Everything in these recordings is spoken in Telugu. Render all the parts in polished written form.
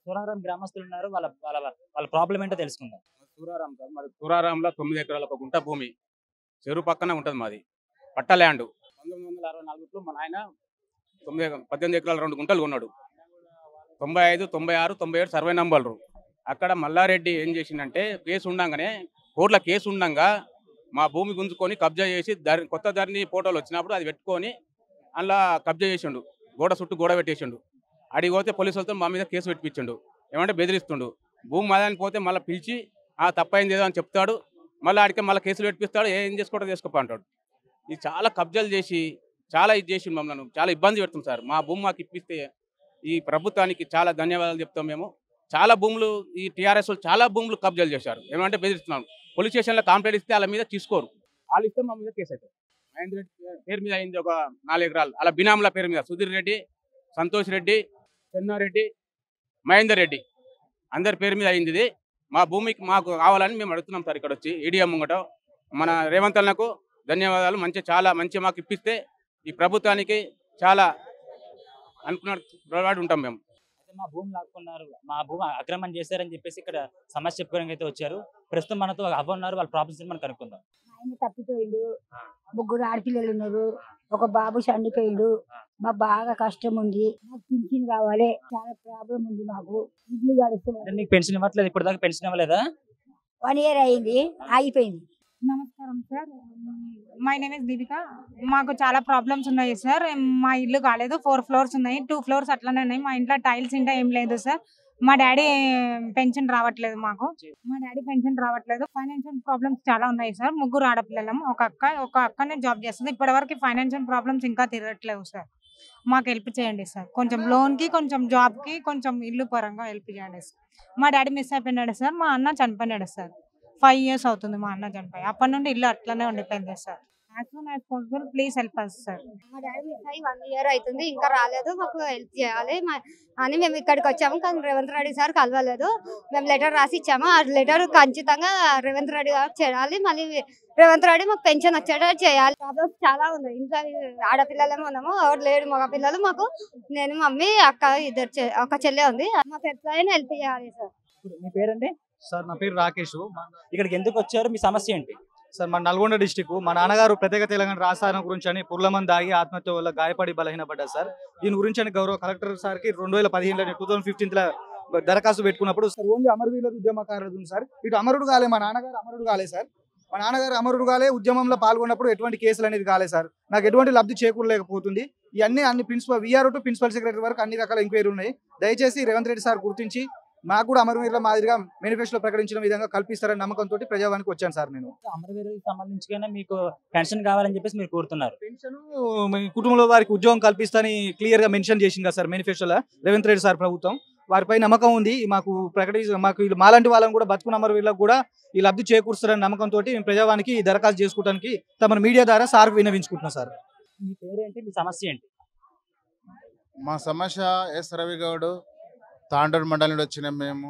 సూరారం గ్రామస్తులు ఉన్నారు. వాళ్ళ వాళ్ళ వాళ్ళ ప్రాబ్లమ్ ఏంటో తెలుసుకుందాం. సూరారం సార్ మాది సూరారంలో 9 ఎకరాల ఒక గుంట భూమి చెరువు పక్కన ఉంటుంది మాది పట్ట ల్యాండ్ 1964లో మా నాయన 18 ఎకరాల 2 గుంటలు కొన్నాడు. 95, 96, 97 సర్వే నంబర్లు. అక్కడ మల్లారెడ్డి ఏం చేసిండంటే కేసు ఉండంగానే కోర్టులో కేసు ఉండంగా మా భూమి గుంజుకొని కబ్జా చేసి కొత్త ధరణి ఫోటోలు వచ్చినప్పుడు అది పెట్టుకొని అందులో కబ్జా చేసిండు. గోడ చుట్టూ గోడ పెట్టేసిండు. అడిగి పోతే పోలీసులతో మా మీద కేసు పెట్టించిండు. ఏమంటే బెదిరిస్తుండు. భూమి మాదానికి పోతే మళ్ళీ పిలిచి తప్పైంది ఏదో అని చెప్తాడు. మళ్ళీ ఆడికి మళ్ళీ కేసులు పెట్టిస్తాడు. ఏం చేసుకోవడం చేసుకోపో అంటాడు. ఇది చాలా కబ్జాలు చేసి చాలా ఇది చేసి మమ్మల్ని చాలా ఇబ్బంది పెడుతుంది సార్. మా భూమి మాకు ఇప్పిస్తే ఈ ప్రభుత్వానికి చాలా ధన్యవాదాలు చెప్తాం మేము. చాలా భూములు ఈ టీఆర్ఎస్ చాలా భూములు కబ్జాలు చేశారు. ఏమంటే బెదిరిస్తున్నాం. పోలీస్ స్టేషన్లో కంప్లైంట్ ఇస్తే వాళ్ళ మీద తీసుకోరు. వాళ్ళు ఇస్తే మా మీద కేసు అవుతుంది. మహేందర్ రెడ్డి పేరు మీద అయింది ఒక 4 ఎకరాలు. అలా బినాముల పేరు మీద సుధీర్ రెడ్డి, సంతోష్ రెడ్డి, చెన్నారెడ్డి, మహేందర్ రెడ్డి అందరి పేరు మీద అయింది. ఇది మా భూమికి మాకు కావాలని మేము అడుగుతున్నాం సార్. ఇక్కడ వచ్చి ఈడిఎం ముంగట మన రేవంత్ అన్నకు ధన్యవాదాలు. చాలా మంచి మాకు ఇప్పిస్తే ఈ ప్రభుత్వానికి చాలా అనుకున్న ఉంటాం మేము. అయితే మా భూమి లాక్కున్నారు, మా భూమి అక్రమం చేశారని చెప్పేసి ఇక్కడ సమస్య చెప్పుకోవడానికి అయితే వచ్చారు. ప్రస్తుతం మనతో అవ్వ ఉన్నారు. వాళ్ళ ప్రాబ్లమ్స్ మనం కనుక్కుందాం. ఆయన తప్పిపోయిండు, 3 ఆడపిల్లలు ఉన్నారు, ఒక బాబు చనిపోయిండు. మాకు బాగా కష్టం ఉంది. మాకు పింఛన్ కావాలి. చాలా ప్రాబ్లం ఉంది. మాకు ఇల్లు అంటే గడుస్తున్నారు. నీకు పెన్షన్ ఇవ్వట్లేదు, ఇప్పుడు దాకా పెన్షన్ ఇవ్వలేదా? 1 year అయింది, ఆగిపోయింది. నమస్కారం sir, my name is Deepika. మాకు చాలా ప్రాబ్లమ్స్ ఉన్నాయి సార్. మా ఇల్లు కాలేదు. 4 floors ఉన్నాయి, 2 floors అట్లనే ఉన్నాయి. మా ఇంట్లో టైల్స్ ఇంకా ఏం లేదు సార్. మా డాడీ పెన్షన్ రావట్లేదు. ఫైనాన్షియల్ ప్రాబ్లమ్స్ చాలా ఉన్నాయి సార్. 3 ఆడపిల్లలం, ఒక అక్కనే జాబ్ చేస్తుంది. ఇప్పటివరకు ఫైనాన్షియల్ ప్రాబ్లమ్స్ ఇంకా తిరగట్లేవు సార్. మాకు హెల్ప్ చేయండి సార్. కొంచెం లోన్కి, కొంచెం జాబ్కి, కొంచెం ఇల్లు పరంగా హెల్ప్ చేయండి సార్. మా డాడీ మిస్ అయిపోయినాడు సార్. మా అన్న చనిపోయినాడు సార్. 5 years అవుతుంది మా అన్న చనిపోయి. అప్పటి నుండి ఇల్లు అట్లనే ఉండిపోయింది sir. As soon as possible please help us sir. మా డాడీ మిస్ అయ్యి 1 year అవుతుంది, ఇంకా రాలేదు. మాకు హెల్ప్ చేయాలి అని మేము ఇక్కడికి వచ్చాము. కానీ రేవంత్ రెడ్డి సార్ కలవలేదు. మేము లెటర్ రాసి ఇచ్చాము. ఆ లెటర్ ఖచ్చితంగా రేవంత్ రెడ్డి గారు చేయాలి. మళ్ళీ రేవంత్ రెడ్డి మాకు పెన్షన్ వచ్చేటట్టు చేయాలి. ప్రాబ్లమ్స్ చాలా ఉన్నాయి. ఇంట్లో ఆడపిల్లలేమో ఉన్నాము, ఎవరు లేడు మగ పిల్లలు. మాకు నేను, మమ్మీ, అక్క, ఒక చెల్లె ఉంది. మాకు ఎట్లయినా హెల్ప్ చేయాలి సార్. మీ పేరండి? సార్ నా పేరు రాకేష్. ఇక్కడికి ఎందుకు వచ్చారు? మీ సమస్య ఏంటి? సార్ మా నల్గొండ డిస్టిక్, మా నాన్నగారు ప్రత్యేక తెలంగాణ రాష్ట్రాల గురించి అని పుర్లమన్ దాగి ఆత్మహత్య వల్ల గాయపడి బలహీనపడ్డారు సార్. దీని గురించి అని గౌరవ కలెక్టర్ సార్కి 2015 2015 దరఖాస్తు పెట్టుకున్నప్పుడు సార్ ఓన్లీ అమరవీరుల ఉద్యమకారులు ఉంది సార్. ఇటు అమరుడు కాలే, మా నాన్నగారు అమరుడు కాలే సార్. మా నాన్నగారు అమరుడు కాలే, ఉద్యమంలో పాల్గొన్నప్పుడు ఎటువంటి కేసులు అనేది కాలే సార్. నాకు ఎటువంటి లబ్ధి చేకూరలేకపోతుంది. ఇవన్నీ అన్ని principal V R to principal secretary వరకు అన్ని రకాల ఎంక్వైరీ ఉన్నాయి. దయచేసి రేవంత్ రెడ్డి సార్ గుర్తించి మాకు కూడా అమరవీరుల మాదిరిగా మేనిఫెస్టోలో ప్రకటించిన విధంగా కల్పిస్తారని నమ్మకంతో ప్రజావానికి వచ్చాను సార్. నేను అమరవీరులకు సంబంధించి మీకు పెన్షన్ కావాలని చెప్పేసి మీరు కోరుతున్నారు. పెన్షన్ కుటుంబంలో వారికి ఉద్యోగం కల్పిస్తాని క్లియర్ గా మెన్షన్ చేసింది కదా సార్ మేనిఫెస్టోలో రేవంత్ రెడ్డి సార్ ప్రభుత్వం. వారిపై నమ్మకం ఉంది. మాకు మాకు మాలాంటి వాళ్ళని కూడా బతుకున్న అమరవీరులకు కూడా ఈ లబ్ధి చేకూరుస్తారని నమ్మకంతో మేము ప్రజావానికి దరఖాస్తు చేసుకోవడానికి తమ మీడియా ద్వారా సార్ విన్నవించుకుంటున్నాం సార్. మీ పేరేంటి? మీ సమస్య ఏంటి? మా సమస్య ఎస్ రవిగౌడ్, తాండూరు మండలం నుండి వచ్చినాం. మేము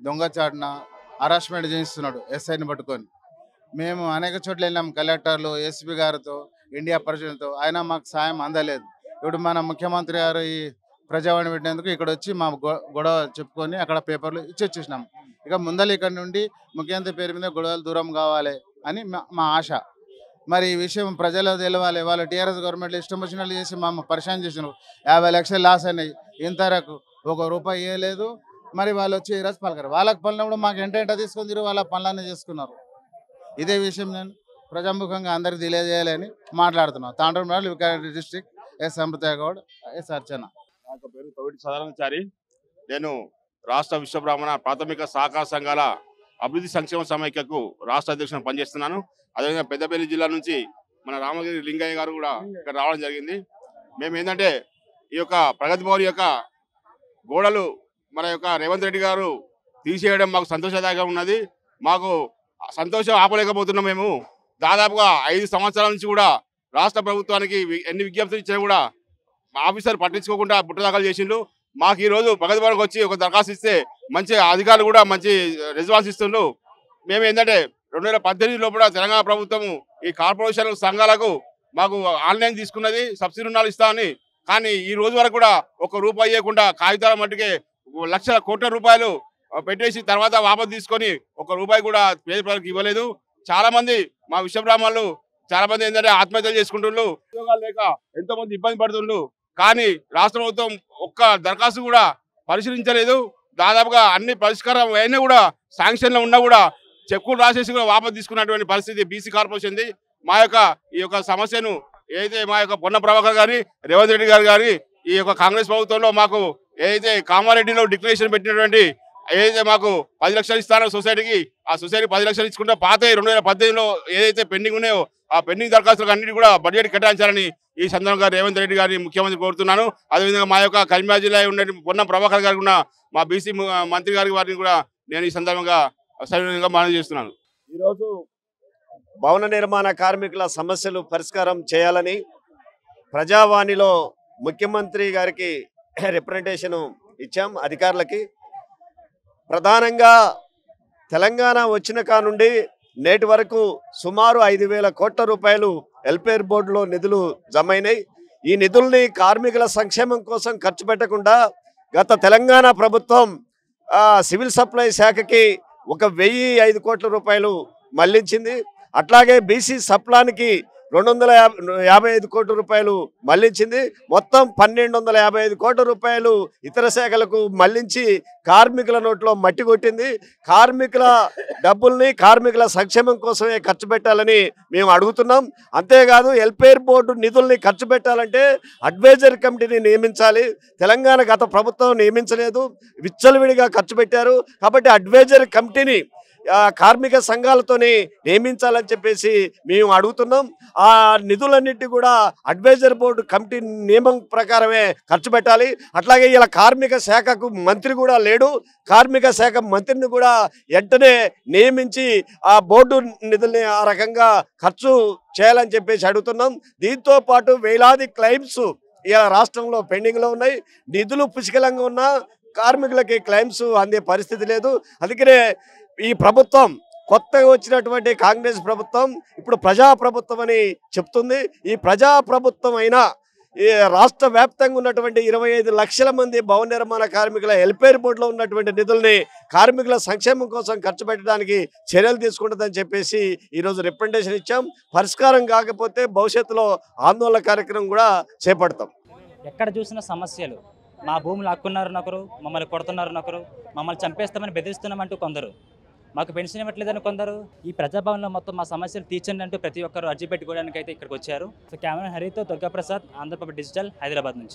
దొంగచాటున హరాస్మెంట్ చేయిస్తున్నాడు ఎస్ఐని పట్టుకొని. మేము అనేక చోట్ల వెళ్ళాం, కలెక్టర్లు, ఎస్పీ గారితో, ఇండియా పరిషత్తో, అయినా మాకు సాయం అందలేదు. ఇప్పుడు మన ముఖ్యమంత్రి గారు ఈ ప్రజావాణి పెట్టినందుకు ఇక్కడ వచ్చి మా గొడవ చెప్పుకొని అక్కడ పేపర్లు ఇచ్చి వచ్చేసినాం. ఇక ముందలు ఇక్కడ నుండి ముఖ్యమంత్రి పేరు మీద గొడవలు దూరం కావాలి అని మా ఆశ. మరి ఈ విషయం ప్రజలకు తెలవాలి. వాళ్ళు టీఆర్ఎస్ గవర్నమెంట్లో ఇష్టం వచ్చినట్లు చేసి మా పరిశాన్ చేసినారు. 50 లక్షలు లాస్ అయినాయి. ఇంతవరకు ₹1 ఇవ్వలేదు. మరి వాళ్ళు వచ్చి ఈరోజు పలకరు. వాళ్ళకి పనులు మాకు ఎంట తీసుకొని తిరిగి వాళ్ళ పనులన్నీ చేసుకున్నారు. ఇదే విషయం నేను ప్రజాముఖంగా అందరికి తెలియజేయాలని మాట్లాడుతున్నాను. తాండూరు మండలం Vikarabad district, S Amruthayya Goud, S Archana. నాకు పేరు తొవిటి సదానందచారి. నేను రాష్ట్ర విశ్వబ్రాహ్మణ ప్రాథమిక సహకార సంఘాల అభివృద్ధి సంక్షేమ సమైక్యకు రాష్ట్ర అధ్యక్షులను పనిచేస్తున్నాను. అదేవిధంగా పెద్దపల్లి జిల్లా నుంచి మన రామగిరి లింగయ్య గారు కూడా ఇక్కడ రావడం జరిగింది. మేము ఏంటంటే ఈ యొక్క ప్రగతి భవన్ యొక్క గోడలు మన యొక్క రేవంత్ రెడ్డి గారు తీసేయడం మాకు సంతోషదాయకంగా ఉన్నది. మాకు సంతోషం ఆపలేకపోతున్నాం. మేము దాదాపుగా 5 సంవత్సరాల నుంచి కూడా రాష్ట్ర ప్రభుత్వానికి ఎన్ని విజ్ఞప్తులు ఇచ్చినా కూడా ఆఫీసర్ పట్టించుకోకుండా బుట్టదాఖలు చేసిండు. మాకు ఈరోజు ప్రగతి భవన్కి వచ్చి ఒక దరఖాస్తు ఇస్తే మంచి అధికారులు కూడా మంచి రెస్పాన్స్ ఇస్తుండ్రు. మేము ఏంటంటే 2018 లోపల తెలంగాణ ప్రభుత్వము ఈ కార్పొరేషన్ సంఘాలకు మాకు ఆన్లైన్ తీసుకున్నది, సబ్సిడీ రుణాలు ఇస్తామని. కానీ ఈ రోజు వరకు కూడా ₹1 ఇవ్వకుండా కాగితాల మట్టుకే లక్షల కోట్ల రూపాయలు పెట్టేసి తర్వాత వాపసు తీసుకొని ₹1 కూడా పేద ప్రజలకు ఇవ్వలేదు. చాలా మంది మా విశ్వబ్రాహ్మణులు చాలా మంది ఏంటంటే ఆత్మహత్యలు చేసుకుంటున్నారు, ఉద్యోగాలు లేక ఎంతో మంది ఇబ్బంది పడుతుండ్రు. కానీ రాష్ట్ర ప్రభుత్వం ఒక్క దరఖాస్తు కూడా పరిశీలించలేదు. దాదాపుగా అన్ని పరిష్కారం అయినా కూడా శాంక్షన్లో ఉన్నా కూడా చెక్కులు రాసేసి కూడా వాపసు తీసుకున్నటువంటి పరిస్థితి బీసీ కార్పొరేషన్ది. ఈ యొక్క సమస్యను ఏదైతే మా యొక్క పొన్న ప్రభాకర్ గారి, రేవంత్ రెడ్డి గారు గారి ఈ యొక్క కాంగ్రెస్ ప్రభుత్వంలో మాకు ఏదైతే కామారెడ్డిలో డిక్లరేషన్ పెట్టినటువంటి ఏదైతే మాకు 10 లక్షలు ఇస్తారో సొసైటీకి, ఆ సొసైటీ 10 లక్షలు ఇచ్చుకుంటే పాత 2018లో ఏదైతే పెండింగ్ ఉన్నాయో ఆ పెండింగ్ దరఖాస్తులకు అన్నిటి కూడా బడ్జెట్ కేటాయించాలని ఈ సందర్భంగా రేవంత్ రెడ్డి గారిని ముఖ్యమంత్రి కోరుతున్నాను. అదేవిధంగా మా యొక్క కరీంనగర్ జిల్లా ఉండే పొన్న ప్రభాకర్ గారికి ఉన్న మా బీసీ మంత్రి గారి వారిని కూడా నేను ఈ సందర్భంగా సవినయంగా మనవి చేస్తున్నాను. ఈరోజు భవన నిర్మాణ కార్మికుల సమస్యలు పరిష్కారం చేయాలని ప్రజావాణిలో ముఖ్యమంత్రి గారికి రిప్రజెంటేషన్ ఇచ్చాం అధికారులకి. ప్రధానంగా తెలంగాణ వచ్చిన కానుండి నేటి వరకు సుమారు 5,000 కోట్ల రూపాయలు వెల్ఫేర్ బోర్డులో నిధులు జమైనాయి. ఈ నిధుల్ని కార్మికుల సంక్షేమం కోసం ఖర్చు పెట్టకుండా గత తెలంగాణ ప్రభుత్వం సివిల్ సప్లై శాఖకి 1,005 కోట్ల రూపాయలు మళ్లించింది. అట్లాగే బీసీ సప్లానికి 255 కోట్ల రూపాయలు మళ్లించింది. మొత్తం 1,255 కోట్ల రూపాయలు ఇతర శాఖలకు మళ్లించి కార్మికుల నోట్లో మట్టి కొట్టింది. కార్మికుల డబ్బుల్ని కార్మికుల సంక్షేమం కోసమే ఖర్చు పెట్టాలని మేము అడుగుతున్నాం. అంతేకాదు వెల్ఫేర్ బోర్డు నిధుల్ని ఖర్చు పెట్టాలంటే అడ్వైజరీ కమిటీని నియమించాలి. తెలంగాణ గత ప్రభుత్వం నియమించలేదు, విచ్చలవిడిగా ఖర్చు పెట్టారు. కాబట్టి అడ్వైజరీ కమిటీని కార్మిక సంఘాలతోని నియమించాలని చెప్పేసి మేము అడుగుతున్నాం. ఆ నిధులన్నిటి కూడా అడ్వైజరీ బోర్డు కమిటీ నియమం ప్రకారమే ఖర్చు పెట్టాలి. అట్లాగే ఇలా కార్మిక శాఖకు మంత్రి కూడా లేడు. కార్మిక శాఖ మంత్రిని కూడా వెంటనే నియమించి ఆ బోర్డు నిధుల్ని ఆ రకంగా ఖర్చు చేయాలని చెప్పేసి అడుగుతున్నాం. దీంతో పాటు వేలాది క్లెయిమ్స్ ఇలా రాష్ట్రంలో పెండింగ్లో ఉన్నాయి. నిధులు పుష్కలంగా ఉన్నా కార్మికులకి క్లెయిమ్స్ అందే పరిస్థితి లేదు. అందుకనే ఈ ప్రభుత్వం కొత్తగా వచ్చినటువంటి కాంగ్రెస్ ప్రభుత్వం ఇప్పుడు ప్రజాప్రభుత్వం అని చెప్తుంది. ఈ ప్రజాప్రభుత్వం అయినా ఈ రాష్ట్ర వ్యాప్తంగా ఉన్నటువంటి 25 లక్షల మంది భవన నిర్మాణ కార్మికుల వెల్ఫేర్ బోర్డులో ఉన్నటువంటి నిధుల్ని కార్మికుల సంక్షేమం కోసం ఖర్చు పెట్టడానికి చర్యలు తీసుకుంటుందని చెప్పేసి ఈరోజు రిప్రజెంటేషన్ ఇచ్చాం. పరిష్కారం కాకపోతే భవిష్యత్తులో ఆందోళన కార్యక్రమం కూడా చేపడతాం. ఎక్కడ చూసిన సమస్యలు, మా భూములు హక్కున్నారు ఒకరు, మమ్మల్ని కొడుతున్నారు ఒకరు, మమ్మల్ని చంపేస్తామని బెదిరిస్తున్నామంటూ కొందరు, మాకు పెన్షన్ ఇవ్వట్లేదని కొందరు. ఈ ప్రజాభవన్లో మొత్తం మా సమస్యలు తీర్చండి అంటూ ప్రతి ఒక్కరు అర్జీ పెట్టుకోవడానికి అయితే ఇక్కడికి వచ్చారు. సో కెమెరా హరితో దుర్గాప్రసాద్, ఆంధ్రప్రభ డిజిటల్, హైదరాబాద్ నుంచి.